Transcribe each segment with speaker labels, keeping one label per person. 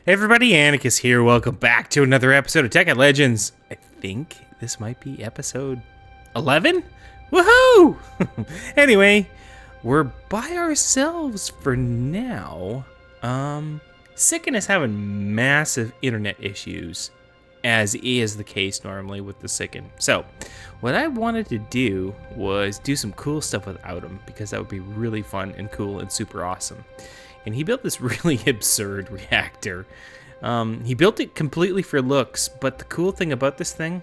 Speaker 1: Hey everybody, Antikas here. Welcome back to another episode of Tekkit Legends. I think this might be episode 11? Woohoo! Anyway, we're by ourselves for now. Sicken is having massive internet issues, as is the case normally with the Sicken. So, what I wanted to do was do some cool stuff without him, because that would be really fun and cool and super awesome. And he built this really absurd reactor. He built it completely for looks, but the cool thing about this thing,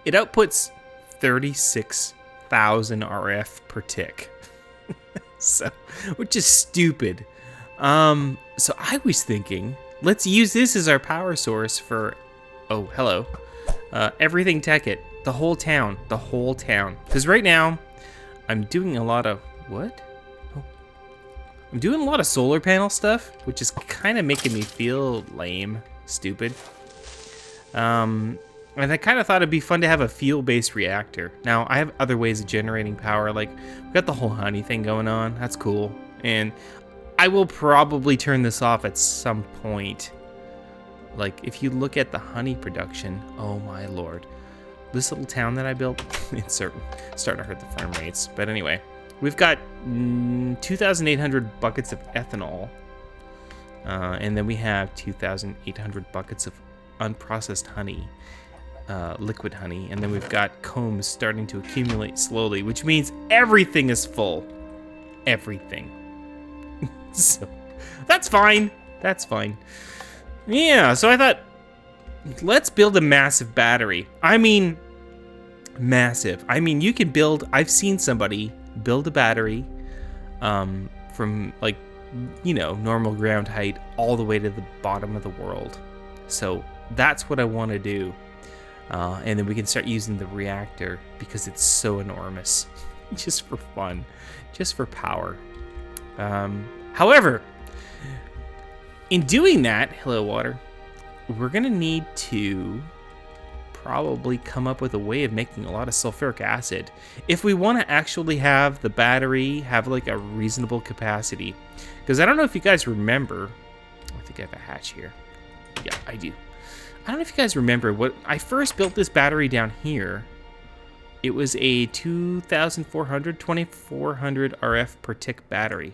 Speaker 1: it outputs 36,000 RF per tick. So, which is stupid. So I was thinking, let's use this as our power source for, oh, hello, everything Tekkit, the whole town. Because right now, I'm doing a lot of, what? I'm doing a lot of solar panel stuff, which is kind of making me feel lame, stupid. And I kind of thought it'd be fun to have a fuel-based reactor. Now, I have other ways of generating power, like, we've got the whole honey thing going on, that's cool. And I will probably turn this off at some point. Like, if you look at the honey production, oh my lord. This little town that I built, it's starting to hurt the farm rates, but anyway. We've got 2,800 buckets of ethanol, and then we have 2,800 buckets of unprocessed honey, liquid honey, and then we've got combs starting to accumulate slowly, which means everything is full. Everything. So, that's fine. That's fine. Yeah, so I thought, let's build a massive battery. I mean, massive. I mean, you can build, I've seen somebody build a battery from, like, you know, normal ground height all the way to the bottom of the world. So that's what I want to do, and then we can start using the reactor because it's so enormous. Just for fun, just for power. However, in doing that, hello water, we're gonna need to probably come up with a way of making a lot of sulfuric acid if we want to actually have the battery have like a reasonable capacity. Because I don't know if you guys remember, I think I have a hatch here. Yeah, I do. I don't know if you guys remember when I first built this battery down here. It was a 2,400, 2,400 RF per tick battery,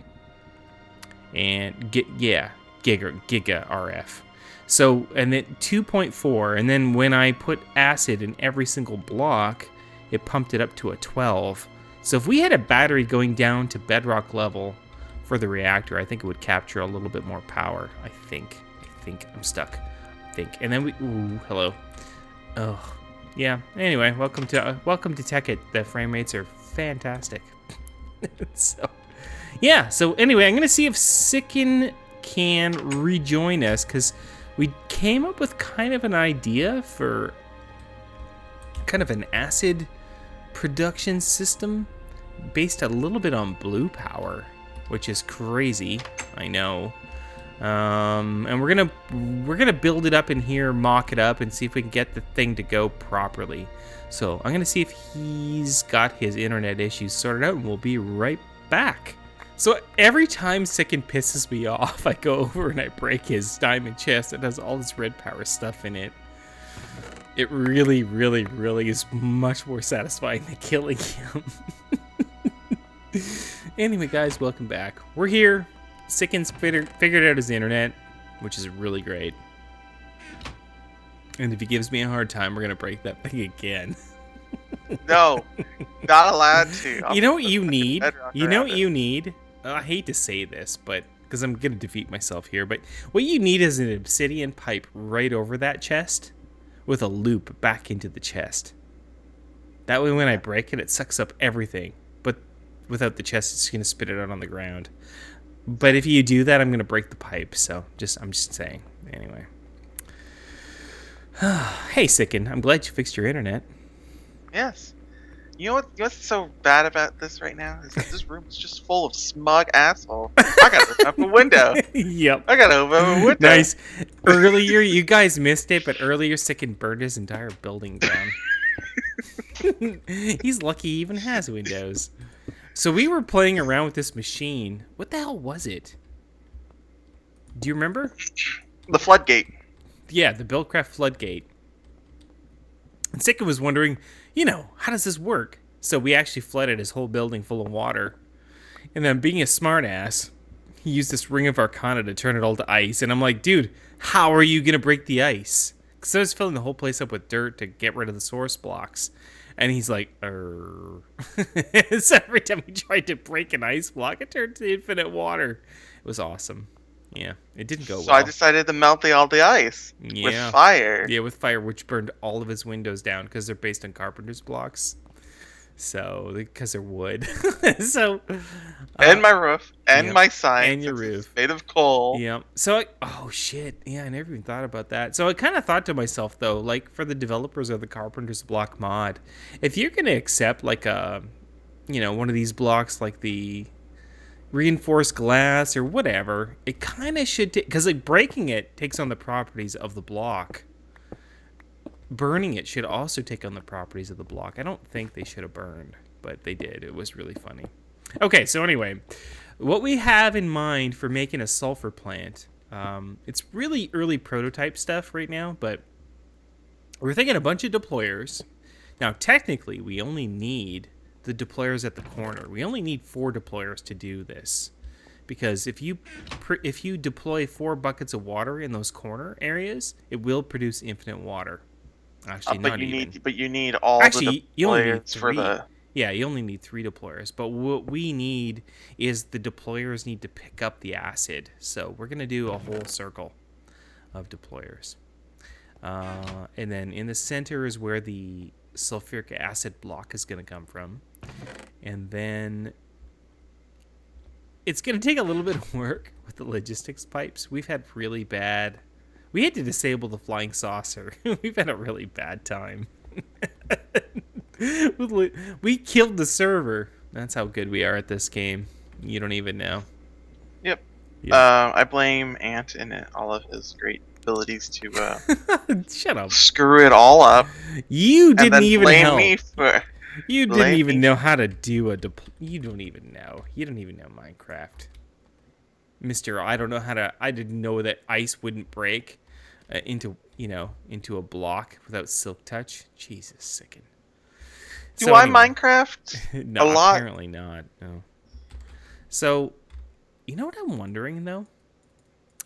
Speaker 1: and giga RF. So, and then 2.4, and then when I put acid in every single block, it pumped it up to a 12. So if we had a battery going down to bedrock level for the reactor, I think it would capture a little bit more power. I think I'm stuck. And then we, ooh, hello. Oh, yeah. Anyway, welcome to Tekkit. The frame rates are fantastic. So, yeah. So anyway, I'm gonna see if Sicken can rejoin us, because we came up with kind of an idea for kind of an acid production system based a little bit on blue power, which is crazy, I know. And we're gonna build it up in here, mock it up, and see if we can get the thing to go properly. So I'm gonna see if he's got his internet issues sorted out, and we'll be right back. So every time Sicken pisses me off, I go over and I break his diamond chest. It has all this red power stuff in it. It really, really, really is much more satisfying than killing him. Anyway, guys, welcome back. We're here. Sicken's figured out his internet, which is really great. And if he gives me a hard time, we're going to break that thing again.
Speaker 2: No, not allowed to.
Speaker 1: You know what you need? You know what you need? I hate to say this, but because I'm going to defeat myself here, but what you need is an obsidian pipe right over that chest with a loop back into the chest. That way when I break it, it sucks up everything. But without the chest, it's going to spit it out on the ground. But if you do that, I'm going to break the pipe. So I'm just saying. Anyway. Hey, Sicken, I'm glad you fixed your internet.
Speaker 2: Yes. You know what's so bad about this right now? Is that this room is just full of smug asshole. I gotta open up a window.
Speaker 1: Yep.
Speaker 2: I gotta open up a window.
Speaker 1: Nice. Earlier, you guys missed it, but earlier Sicken burned his entire building down. He's lucky he even has windows. So we were playing around with this machine. What the hell was it? Do you remember?
Speaker 2: The Floodgate.
Speaker 1: Yeah, the Buildcraft Floodgate. And Sika was wondering, how does this work? So we actually flooded his whole building full of water. And then, being a smartass, he used this Ring of Arcana to turn it all to ice. And I'm like, dude, how are you going to break the ice? Because I was filling the whole place up with dirt to get rid of the source blocks. And he's like, So every time we tried to break an ice block, it turned to infinite water. It was awesome. Yeah, it didn't go
Speaker 2: So
Speaker 1: well.
Speaker 2: I decided to melt all the ice with fire.
Speaker 1: Yeah, with fire, which burned all of his windows down because they're based on carpenter's blocks. So, because they're wood. So,
Speaker 2: And my roof, and
Speaker 1: yep,
Speaker 2: my sign,
Speaker 1: and your roof.
Speaker 2: it's made of coal.
Speaker 1: Yeah. So, oh shit. Yeah, I never even thought about that. So, I kind of thought to myself, though, like for the developers of the carpenter's block mod, if you're going to accept like one of these blocks, like the reinforced glass or whatever, it kind of should, because like breaking it takes on the properties of the block. Burning it should also take on the properties of the block. I don't think they should have burned, but they did. It was really funny. Okay, so anyway, what we have in mind for making a sulfur plant, it's really early prototype stuff right now, but we're thinking a bunch of deployers. Now, technically, we only need the deployers at the corner. We only need 4 deployers to do this. Because if you deploy 4 buckets of water in those corner areas, it will produce infinite water. Actually,
Speaker 2: but
Speaker 1: not
Speaker 2: you
Speaker 1: even.
Speaker 2: But you need all
Speaker 1: Actually,
Speaker 2: the deployers for the.
Speaker 1: Yeah, you only need 3 deployers. But what we need is the deployers need to pick up the acid. So we're gonna do a whole circle of deployers, and then in the center is where the sulfuric acid block is gonna come from, and then it's gonna take a little bit of work with the logistics pipes. We had to disable the flying saucer. We've had a really bad time. We killed the server. That's how good we are at this game. You don't even know.
Speaker 2: Yep.
Speaker 1: Yeah.
Speaker 2: I blame Ant and all of his great abilities to
Speaker 1: Shut up.
Speaker 2: screw it all up.
Speaker 1: You didn't even
Speaker 2: blame
Speaker 1: help.
Speaker 2: me for.
Speaker 1: You didn't even know how to do a You don't even know. You don't even know Minecraft. Mister, I don't know how to. I didn't know that ice wouldn't break into a block without silk touch. Jesus, sickin'.
Speaker 2: Do I Minecraft
Speaker 1: no,
Speaker 2: a lot?
Speaker 1: Apparently not. No. So, you know what I'm wondering though?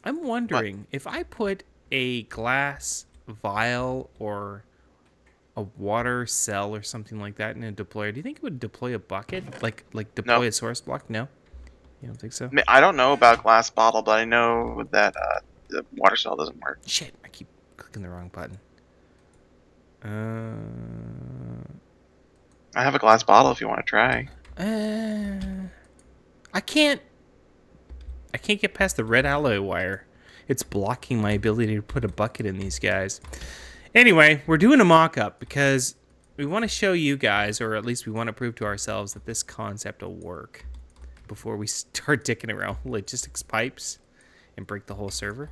Speaker 1: I'm wondering if I put a glass vial or a water cell or something like that in a deployer. Do you think it would deploy a bucket? Like deploy a source block? No. You don't think so?
Speaker 2: I don't know about glass bottle, but I know that the water cell doesn't work.
Speaker 1: Shit, I keep clicking the wrong button.
Speaker 2: I have a glass bottle if you want to try.
Speaker 1: I can't get past the red alloy wire. It's blocking my ability to put a bucket in these guys. Anyway, we're doing a mock-up because we want to show you guys, or at least we want to prove to ourselves that this concept will work before we start dicking around logistics pipes and break the whole server,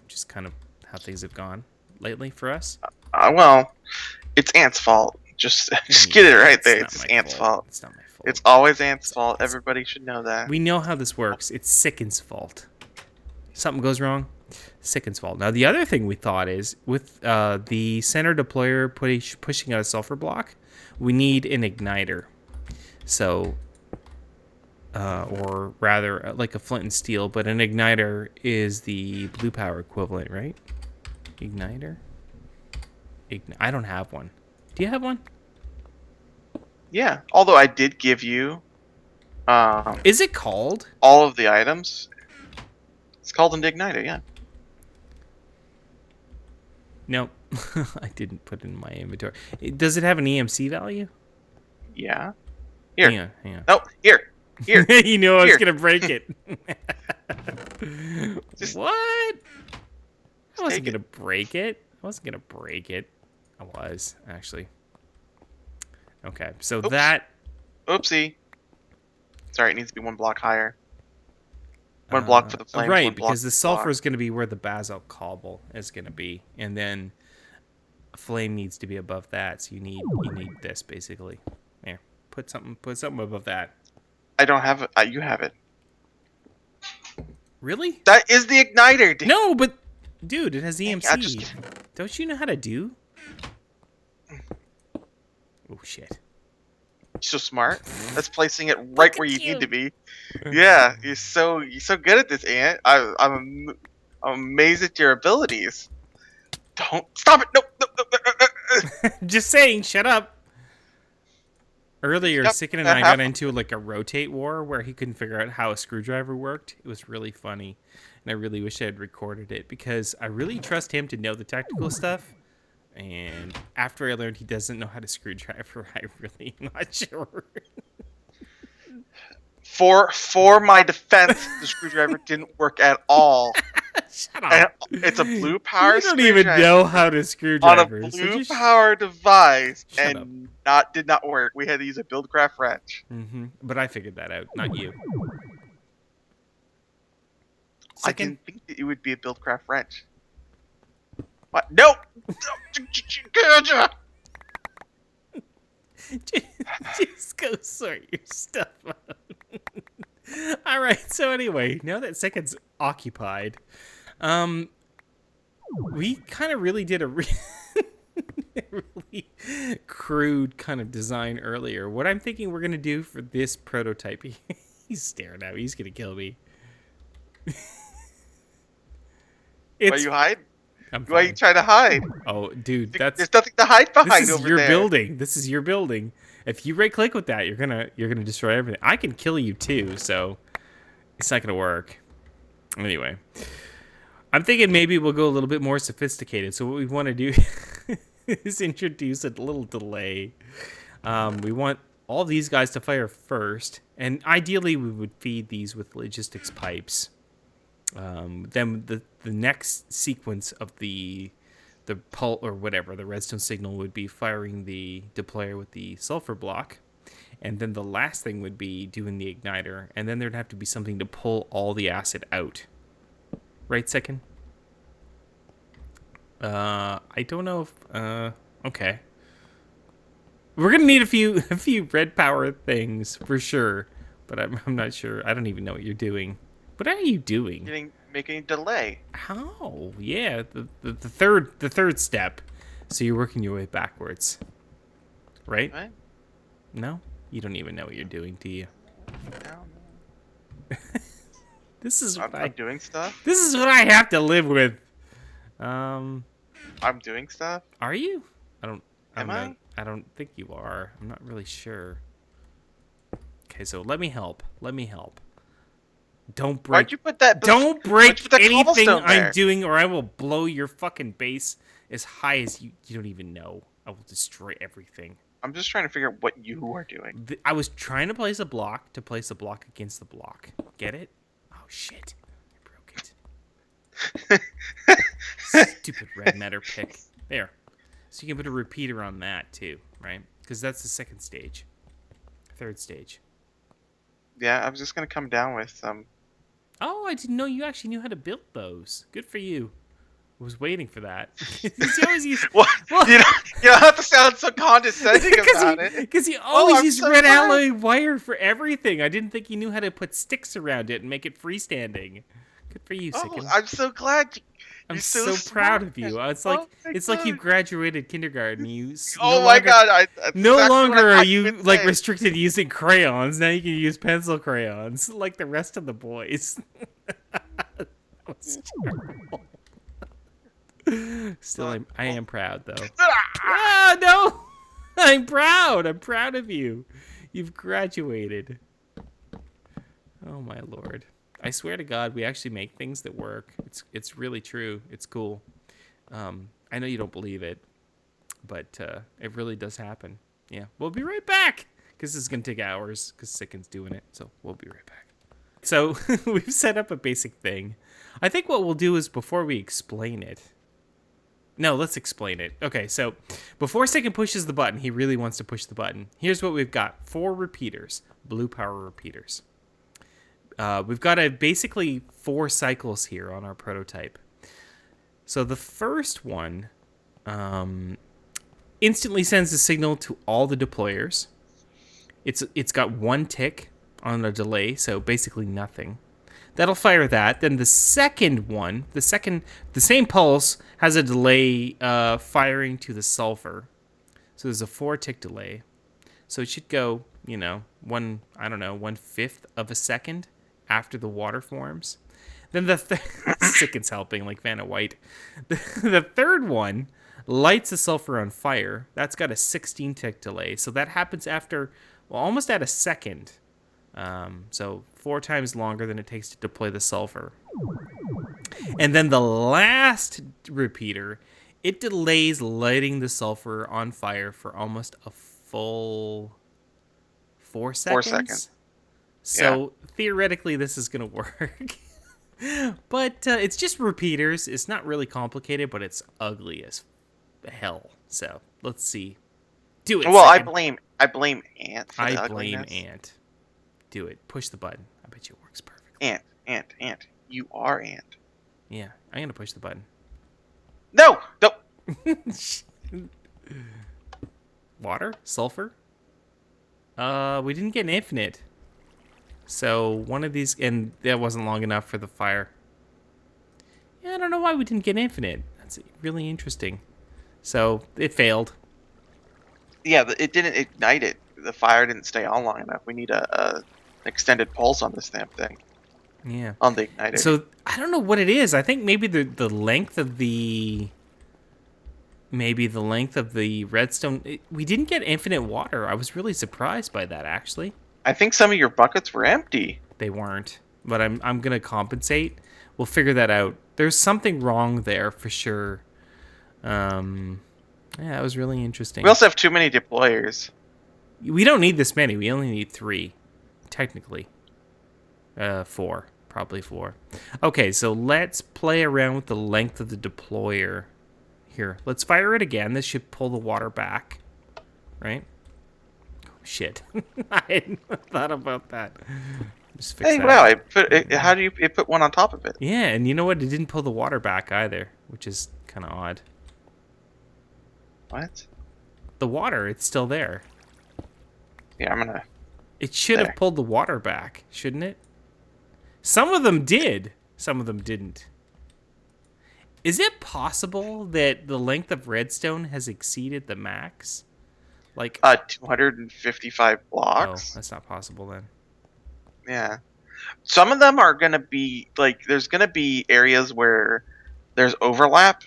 Speaker 1: which is kind of how things have gone lately for us.
Speaker 2: Well, it's Ant's fault. Just get it right there. It's Ant's fault.
Speaker 1: It's not my fault.
Speaker 2: It's always Ant's fault. Everybody should know that.
Speaker 1: We know how this works. It's Sicken's fault. Something goes wrong, Sicken's fault. Now, the other thing we thought is, with the center deployer pushing out a sulfur block, we need an igniter. So, or rather, like a flint and steel, but an igniter is the blue power equivalent, right? Igniter? I don't have one. Do you have one?
Speaker 2: Yeah. Although I did give you.
Speaker 1: Is it called?
Speaker 2: All of the items. It's called an igniter, yeah.
Speaker 1: Nope. I didn't put it in my inventory. Does it have an EMC value?
Speaker 2: Yeah. Here.
Speaker 1: Hang on.
Speaker 2: No, here. Here.
Speaker 1: You know I was going to break it. What? I wasn't going to break it. I wasn't going to break it. I was, actually. Okay, so
Speaker 2: Oops.
Speaker 1: that...
Speaker 2: Oopsie. Sorry, it needs to be 1 block higher. 1 block for the flames.
Speaker 1: Right, because the sulfur is going to be where the basalt cobble is going to be, and then a flame needs to be above that. So you need this basically. Here, put something above that.
Speaker 2: I don't have it. You have it.
Speaker 1: Really?
Speaker 2: That is the igniter.
Speaker 1: No, but dude, it has
Speaker 2: Dang,
Speaker 1: EMC. Don't you know how to do? Oh shit!
Speaker 2: so smart. That's placing it right
Speaker 1: Look
Speaker 2: where
Speaker 1: at
Speaker 2: you need
Speaker 1: you.
Speaker 2: to be. Yeah, you're so good at this, Ant. I'm amazed at your abilities. Don't stop it! No, no, no, no, no, no.
Speaker 1: Just saying. Shut up. Earlier,
Speaker 2: Yep,
Speaker 1: Sicken and
Speaker 2: that
Speaker 1: I got
Speaker 2: half.
Speaker 1: into like a rotate war where he couldn't figure out how a screwdriver worked. It was really funny, and I really wish I had recorded it because I really trust him to know the technical stuff. And after I learned he doesn't know how to screwdriver, I really am not sure.
Speaker 2: For my defense, the screwdriver didn't work at all.
Speaker 1: Shut
Speaker 2: And
Speaker 1: up.
Speaker 2: it's a blue
Speaker 1: You
Speaker 2: power
Speaker 1: don't even know
Speaker 2: screwdriver
Speaker 1: how to
Speaker 2: on a
Speaker 1: screwdriver, so
Speaker 2: blue
Speaker 1: just
Speaker 2: power device,
Speaker 1: shut up.
Speaker 2: and did not work. We had to use a Buildcraft wrench.
Speaker 1: But I figured that out, not you.
Speaker 2: I
Speaker 1: Sicken?
Speaker 2: didn't think that it would be a Buildcraft wrench. What? Nope.
Speaker 1: Just go sort your stuff out. All right. So anyway, now that Sicken's occupied, we kind of really did a really crude kind of design earlier. What I'm thinking we're gonna do for this prototype, he's staring at me. He's gonna kill me.
Speaker 2: Why you hide?
Speaker 1: I'm
Speaker 2: Why you
Speaker 1: fine.
Speaker 2: trying to hide?
Speaker 1: Oh, dude,
Speaker 2: There's nothing to hide
Speaker 1: this
Speaker 2: behind
Speaker 1: is
Speaker 2: over
Speaker 1: your
Speaker 2: there.
Speaker 1: building. This is your building. If you right click with that, you're gonna destroy everything. I can kill you too, so it's not gonna work. Anyway, I'm thinking maybe we'll go a little bit more sophisticated. So what we want to do is introduce a little delay. We want all these guys to fire first, and ideally we would feed these with logistics pipes. Then the next sequence of the pulse or whatever the redstone signal would be firing the deployer with the sulfur block, and then the last thing would be doing the igniter, and then there'd have to be something to pull all the acid out. Right, Second? I don't know if okay. We're gonna need a few red power things for sure, but I'm not sure. I don't even know what you're doing. What are you doing?
Speaker 2: Making a delay.
Speaker 1: How? Yeah, the third step. So you're working your way backwards, right?
Speaker 2: What?
Speaker 1: No, you don't even know what you're doing, do you?
Speaker 2: No.
Speaker 1: This is what
Speaker 2: I'm doing stuff.
Speaker 1: This is what I have to live with.
Speaker 2: I'm doing stuff.
Speaker 1: Are you? I don't.
Speaker 2: Am I?
Speaker 1: I don't think you are. I'm not really sure. Okay, so let me help. Let me help. Don't break.
Speaker 2: Why'd you put that?
Speaker 1: Don't break
Speaker 2: put the
Speaker 1: anything
Speaker 2: cobblestone there?
Speaker 1: I'm doing, or I will blow your fucking base as high as you don't even know. I will destroy everything.
Speaker 2: I'm just trying to figure out what you are doing.
Speaker 1: I was trying to place a block against the block. Get it? Oh shit! I broke it. Stupid red matter pick. There. So you can put a repeater on that too, right? Because that's the second stage. Third stage.
Speaker 2: Yeah, I was just gonna come down with some.
Speaker 1: Oh, I didn't know you actually knew how to build those. Good for you. I was waiting for that. You always use,
Speaker 2: What? You don't have to sound so condescending about it.
Speaker 1: Because you always use
Speaker 2: so
Speaker 1: red
Speaker 2: glad.
Speaker 1: alloy wire for everything. I didn't think you knew how to put sticks around it and make it freestanding. Good for you,
Speaker 2: Oh,
Speaker 1: Sicken.
Speaker 2: I'm so glad.
Speaker 1: I'm
Speaker 2: You're
Speaker 1: so
Speaker 2: smart.
Speaker 1: proud of you. It's like
Speaker 2: Oh my
Speaker 1: it's like you
Speaker 2: God.
Speaker 1: graduated kindergarten.
Speaker 2: Oh my God! That's
Speaker 1: No
Speaker 2: exactly
Speaker 1: longer
Speaker 2: what I
Speaker 1: are
Speaker 2: thought
Speaker 1: you
Speaker 2: would
Speaker 1: like
Speaker 2: say.
Speaker 1: restricted to using crayons. Now you can use pencil crayons like the rest of the boys. That was terrible. Still, I am proud though. Ah, no! I'm proud. I'm proud of you. You've graduated. Oh my lord. I swear to God, we actually make things that work. It's really true. It's cool. I know you don't believe it, but it really does happen. Yeah, we'll be right back because this is gonna take hours because Sicken's doing it. So we'll be right back. So we've set up a basic thing. I think what we'll do is before we explain it. No, let's explain it. Okay, so before Sicken pushes the button, he really wants to push the button. Here's what we've got: 4 repeaters, blue power repeaters. We've got basically 4 cycles here on our prototype. So the first one instantly sends a signal to all the deployers. It's got 1 tick on a delay, so basically nothing. That'll fire that. Then the second one, the same pulse has a delay firing to the sulfur. So there's a 4-tick delay. So it should go, 1/5 of a second after the water forms. Then the Sicken's helping, like Vanna White. The third one lights the sulfur on fire. That's got a 16-tick delay. So that happens after, almost at a second. So 4 times longer than it takes to deploy the sulfur. And then the last repeater, it delays lighting the sulfur on fire for almost a full 4 seconds.
Speaker 2: 4 seconds.
Speaker 1: So theoretically, this is going to work. But it's just repeaters. It's not really complicated, but it's ugly as hell. So let's see. Do it.
Speaker 2: Well,
Speaker 1: second.
Speaker 2: I blame Ant. For the
Speaker 1: I blame
Speaker 2: ugliness.
Speaker 1: Ant. Do it. Push the button. I bet you it works perfect.
Speaker 2: Ant. You are Ant.
Speaker 1: Yeah, I'm gonna push the button.
Speaker 2: No.
Speaker 1: Water? Sulfur? We didn't get an infinite. So one of these, and that wasn't long enough for the fire. Yeah, I don't know why we didn't get infinite. That's really interesting. So it failed.
Speaker 2: Yeah, it didn't ignite it. The fire didn't stay on long enough. We need a extended pulse on this damn thing.
Speaker 1: Yeah.
Speaker 2: On the igniter.
Speaker 1: So I don't know what it is. I think maybe the length of the redstone. We didn't get infinite water. I was really surprised by that, actually.
Speaker 2: I think some of your buckets were empty.
Speaker 1: They weren't, but I'm gonna compensate. We'll figure that out. There's something wrong there for sure. Yeah, it was really interesting.
Speaker 2: We also have too many deployers.
Speaker 1: We don't need this many. We only need 3, technically. 4, probably 4. Okay, so let's play around with the length of the deployer. Here, let's fire it again. This should pull the water back, right? Shit. I hadn't thought about that. Just fix
Speaker 2: Hey,
Speaker 1: that.
Speaker 2: wow! How do you put one on top of it?
Speaker 1: Yeah, and you know what? It didn't pull the water back either, which is kind of odd.
Speaker 2: What?
Speaker 1: The water, it's still there.
Speaker 2: Yeah, I'm gonna.
Speaker 1: It should have pulled the water back, shouldn't it? Some of them did. Some of them didn't. Is it possible that the length of redstone has exceeded the max? Like
Speaker 2: 255 blocks.
Speaker 1: Oh, that's not possible then.
Speaker 2: Yeah. Some of them are gonna be like there's gonna be areas where there's overlap,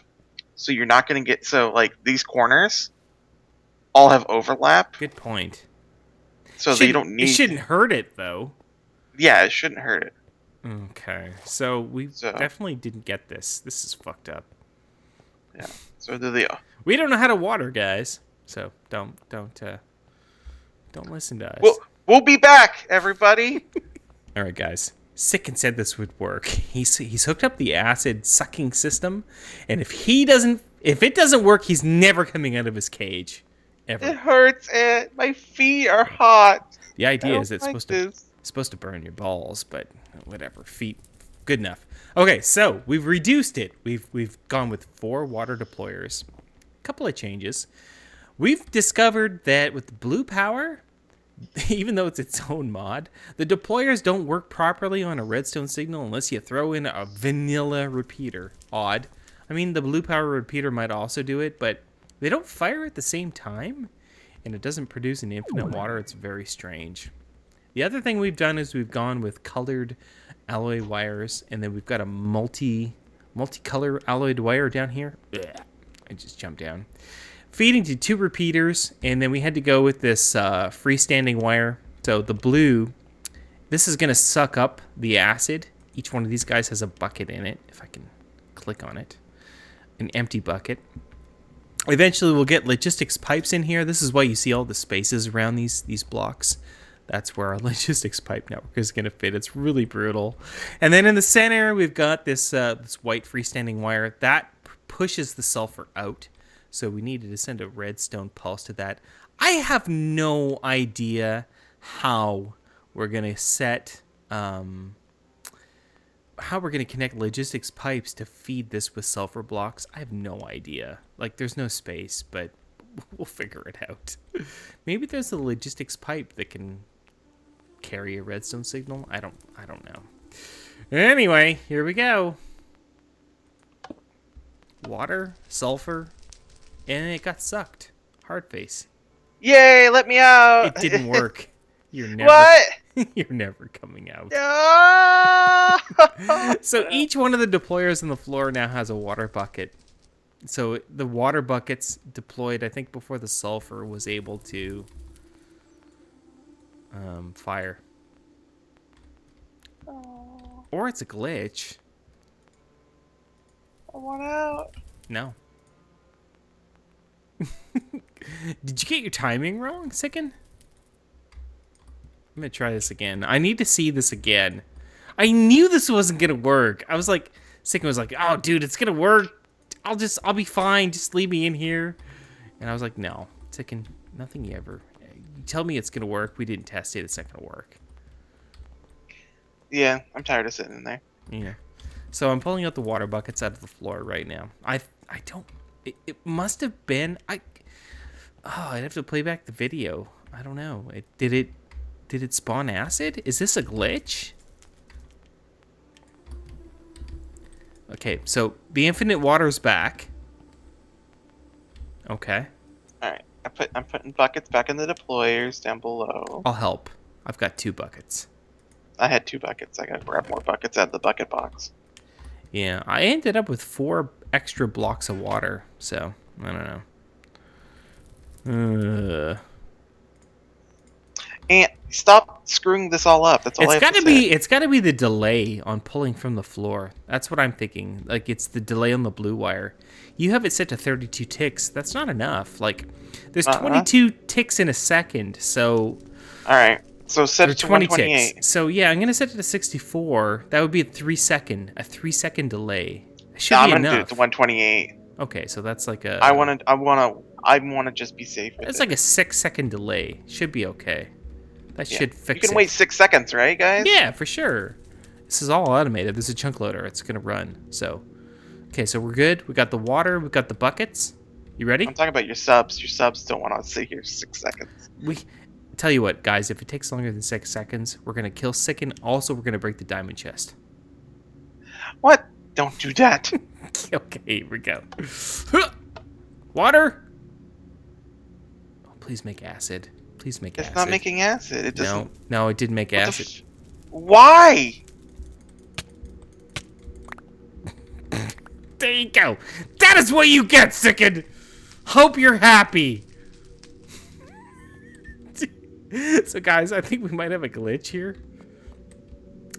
Speaker 2: so you're not gonna get like these corners all have overlap.
Speaker 1: Good point.
Speaker 2: So you don't need.
Speaker 1: It shouldn't hurt it though.
Speaker 2: Yeah, it shouldn't hurt it.
Speaker 1: Okay, so we definitely didn't get this. This is fucked up.
Speaker 2: Yeah. So do the.
Speaker 1: We don't know how to water, guys. So don't listen to us.
Speaker 2: We'll be back, everybody.
Speaker 1: All right, guys. Sicken said this would work. He's hooked up the acid sucking system, and if it doesn't work, he's never coming out of his cage, ever.
Speaker 2: It hurts, and my feet are hot.
Speaker 1: The idea is it's
Speaker 2: like
Speaker 1: supposed to burn your balls, but whatever. Feet, good enough. Okay, so we've reduced it. We've gone with 4 water deployers. A couple of changes. We've discovered that with the blue power, even though it's its own mod, the deployers don't work properly on a redstone signal unless you throw in a vanilla repeater. Odd. I mean, the blue power repeater might also do it, but they don't fire at the same time, and it doesn't produce an infinite water. It's very strange. The other thing we've done is we've gone with colored alloy wires, and then we've got a multicolor alloyed wire down here. Ugh, I just jumped down. Feeding to 2 repeaters, and then we had to go with this freestanding wire. So the blue, this is going to suck up the acid. Each one of these guys has a bucket in it, if I can click on it. An empty bucket. Eventually we'll get logistics pipes in here. This is why you see all the spaces around these blocks. That's where our logistics pipe network is going to fit. It's really brutal. And then in the center, we've got this white freestanding wire. That pushes the sulfur out. So we needed to send a redstone pulse to that. I have no idea how we're going to set... how we're going to connect logistics pipes to feed this with sulfur blocks. I have no idea. Like, there's no space, but we'll figure it out. Maybe there's a logistics pipe that can carry a redstone signal. I don't know. Anyway, here we go. Water, sulfur, and it got sucked. Hard face.
Speaker 2: Yay, let me out!
Speaker 1: It didn't work. You're never
Speaker 2: What?
Speaker 1: you're never coming out.
Speaker 2: No!
Speaker 1: So each one of the deployers on the floor now has a water bucket. So the water buckets deployed, I think, before the sulfur was able to fire.
Speaker 2: Oh,
Speaker 1: Or it's a glitch.
Speaker 2: I want out.
Speaker 1: No. Did you get your timing wrong, Sicken? I'm gonna try this again. I need to see this again. I knew this wasn't gonna work. I was like, Sicken was like, "Oh, dude, it's gonna work. I'll be fine. Just leave me in here." And I was like, "No, Sicken, nothing you ever. You tell me it's gonna work. We didn't test it. It's not gonna work."
Speaker 2: Yeah, I'm tired of sitting in there.
Speaker 1: Yeah. So I'm pulling out the water buckets out of the floor right now. I don't. It must have been. I'd have to play back the video. I don't know. Did it spawn acid? Is this a glitch? Okay, so the infinite water's back. Okay.
Speaker 2: All right, I'm putting buckets back in the deployers down below.
Speaker 1: I'll help. I've got 2 buckets.
Speaker 2: I had 2 buckets. I gotta grab more buckets out of the bucket box.
Speaker 1: Yeah, I ended up with 4 extra blocks of water, so I don't know.
Speaker 2: And stop screwing this all up. That's all I have to say.
Speaker 1: It's gotta be the delay on pulling from the floor. That's what I'm thinking. Like, it's the delay on the blue wire. You have it set to 32 ticks. That's not enough. Like, there's 22 ticks in a second, so...
Speaker 2: Alright, so set it to 128.
Speaker 1: Ticks. So, yeah, I'm gonna set it to 64. That would be a 3-second delay. It should be
Speaker 2: I'm
Speaker 1: enough.
Speaker 2: gonna do it to 128.
Speaker 1: Okay, so that's like a...
Speaker 2: I wanna just be safe with
Speaker 1: It's
Speaker 2: it.
Speaker 1: like a 6-second delay. Should be okay. That should fix it.
Speaker 2: You can wait 6 seconds, right, guys?
Speaker 1: Yeah, for sure. This is all automated. There's a chunk loader. It's going to run. So, okay, so we're good. We got the water. We got the buckets. You ready?
Speaker 2: I'm talking about your subs. Your subs don't want to sit here 6 seconds.
Speaker 1: We tell you what, guys. If it takes longer than 6 seconds, we're going to kill Sicken. Also, we're going to break the diamond chest.
Speaker 2: What? Don't do that.
Speaker 1: Okay, here we go. Water. Oh, please make acid. Please make acid.
Speaker 2: It's not making acid. It doesn't.
Speaker 1: No, it didn't make acid.
Speaker 2: Why?
Speaker 1: There you go. That is what you get, Sicken. Hope you're happy. So, guys, I think we might have a glitch here.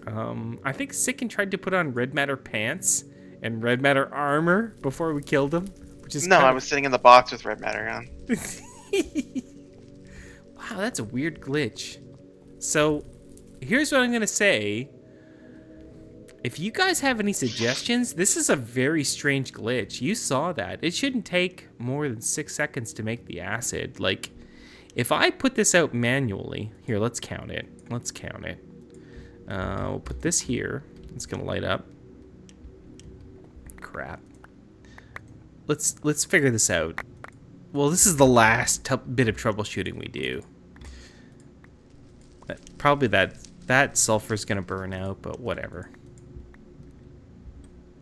Speaker 1: I think Sicken tried to put on red matter pants and red matter armor before we killed him. Which is
Speaker 2: I was sitting in the box with red matter on.
Speaker 1: Wow, that's a weird glitch. So, here's what I'm going to say. If you guys have any suggestions, this is a very strange glitch. You saw that. It shouldn't take more than 6 seconds to make the acid. Like, if I put this out manually... Here, let's count it. Let's count it. We'll put this here. It's going to light up. Crap. Let's figure this out. Well, this is the last bit of troubleshooting we do. Probably that sulfur's gonna burn out, but whatever.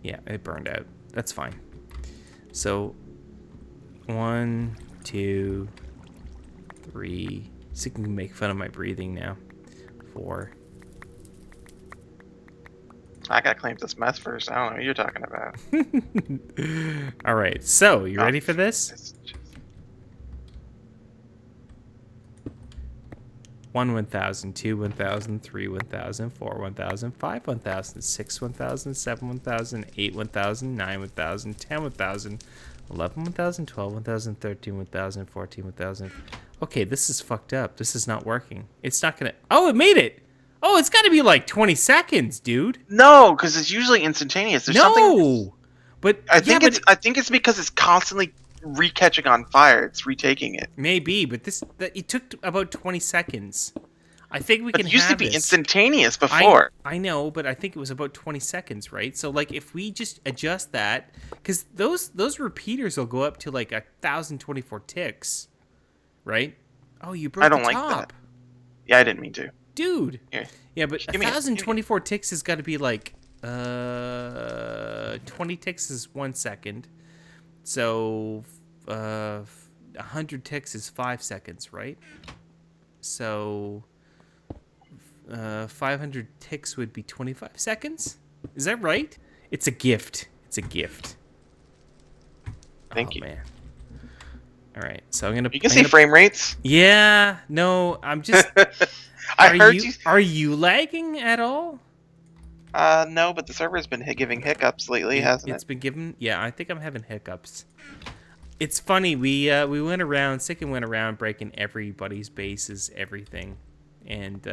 Speaker 1: Yeah, it burned out. That's fine. So, 1, 2, 3. So you can make fun of my breathing now. 4.
Speaker 2: I gotta clean this mess first. I don't know what you're talking about.
Speaker 1: All right. So, you ready for this? 1 1000, 2 1000, 3 1000, 4 1000, 5 1000, 6 1000, 7 1000, 8 1000, 9 1000, 10 1000, 11 1000, 12 1000, 13 1000, 14 1000. Okay, this is fucked up. This is not working. It's not gonna... Oh, it made it! Oh, it's gotta be like 20 seconds, dude.
Speaker 2: No, because it's usually instantaneous. There's something...
Speaker 1: But
Speaker 2: I think it's because it's constantly recatching on fire. It's retaking it.
Speaker 1: Maybe, but it took about 20 seconds. I think we can have
Speaker 2: It used to be instantaneous before.
Speaker 1: I know, but I think it was about 20 seconds, right? So, like, if we just adjust that, because those repeaters will go up to like 1,024 ticks, right? Oh, you broke the top.
Speaker 2: Like that. Yeah, I didn't mean to.
Speaker 1: dude.
Speaker 2: Here.
Speaker 1: Yeah, but
Speaker 2: Give me it.
Speaker 1: 1,024 ticks has got to be like 20 ticks is 1 second. So 100 ticks is 5 seconds, right? So 500 ticks would be 25 seconds. Is that right? It's a gift. It's a gift.
Speaker 2: Thank you.
Speaker 1: Man. All right, so I'm gonna.
Speaker 2: You can see frame rates.
Speaker 1: Yeah, no, I'm just.
Speaker 2: I heard you.
Speaker 1: Are you lagging at all?
Speaker 2: No, but the server's been giving hiccups lately, hasn't it?
Speaker 1: It's been given. Yeah, I think I'm having hiccups. It's funny. We went around. Sicken went around breaking everybody's bases, everything, and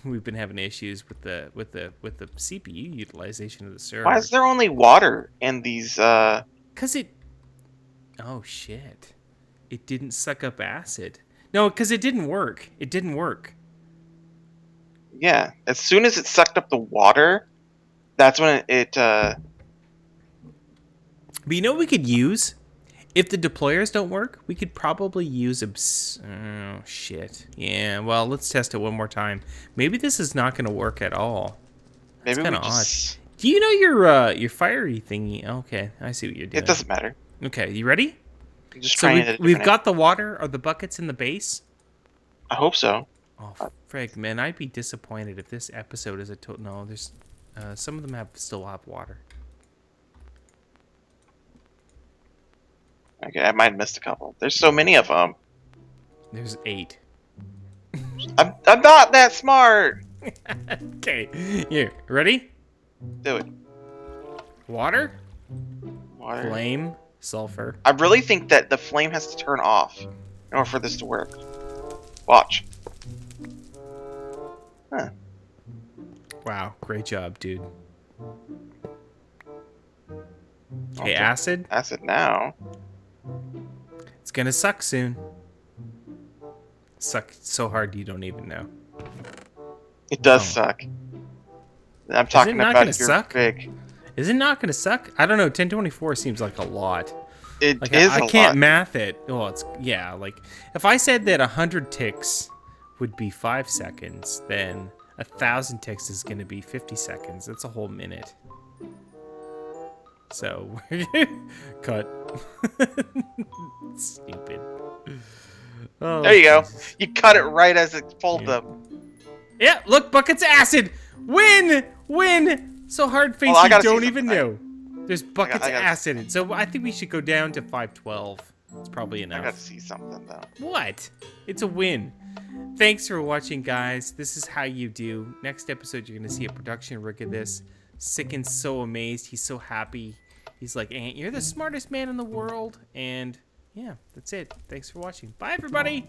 Speaker 1: we've been having issues with the CPU utilization of the server.
Speaker 2: Why is there only water in these?
Speaker 1: Cause it. Oh shit! It didn't suck up acid. No, because it didn't work. It didn't work.
Speaker 2: Yeah, as soon as it sucked up the water, that's when it.
Speaker 1: But you know what we could use? If the deployers don't work, we could probably use oh shit. Yeah, well, let's test it one more time. Maybe this is not going to work at all. That's kind of odd. Do you know your fiery thingy? Okay, I see what you're doing.
Speaker 2: It doesn't matter.
Speaker 1: Okay, you ready?
Speaker 2: Just
Speaker 1: so we've got the water or the buckets in the base?
Speaker 2: I hope so.
Speaker 1: Oh, frig, man, I'd be disappointed if this episode is a total... No, there's... some of them still have water.
Speaker 2: Okay, I might have missed a couple. There's so many of them.
Speaker 1: There's 8.
Speaker 2: I'm not that smart.
Speaker 1: Okay, here, ready?
Speaker 2: Do it.
Speaker 1: Water?
Speaker 2: Water.
Speaker 1: Flame. Sulfur.
Speaker 2: I really think that the flame has to turn off in order for this to work. Watch. Huh.
Speaker 1: Wow, great job, dude. Okay, acid.
Speaker 2: Acid now.
Speaker 1: It's gonna suck soon. Suck so hard you don't even know.
Speaker 2: It does suck. I'm talking about your
Speaker 1: suck?
Speaker 2: big.
Speaker 1: Is it not gonna suck? I don't know. 1024 seems like a lot.
Speaker 2: It
Speaker 1: like,
Speaker 2: is
Speaker 1: I can't math it. Oh, it's yeah. Like if I said that 100 ticks would be 5 seconds, then 1,000 ticks is gonna be 50 seconds. That's a whole minute. So cut. Stupid. Oh,
Speaker 2: there you go. You cut it right as it pulled them.
Speaker 1: Yeah, look, buckets of acid. Win. So hard face you don't even know. There's buckets of acid. So I think we should go down to 512. It's probably enough.
Speaker 2: I gotta see something though.
Speaker 1: What? It's a win. Thanks for watching, guys. This is how you do. Next episode, you're gonna see a production rig of this. Sicken's so amazed. He's so happy. He's like, Ant, you're the smartest man in the world. And yeah, that's it. Thanks for watching. Bye, everybody.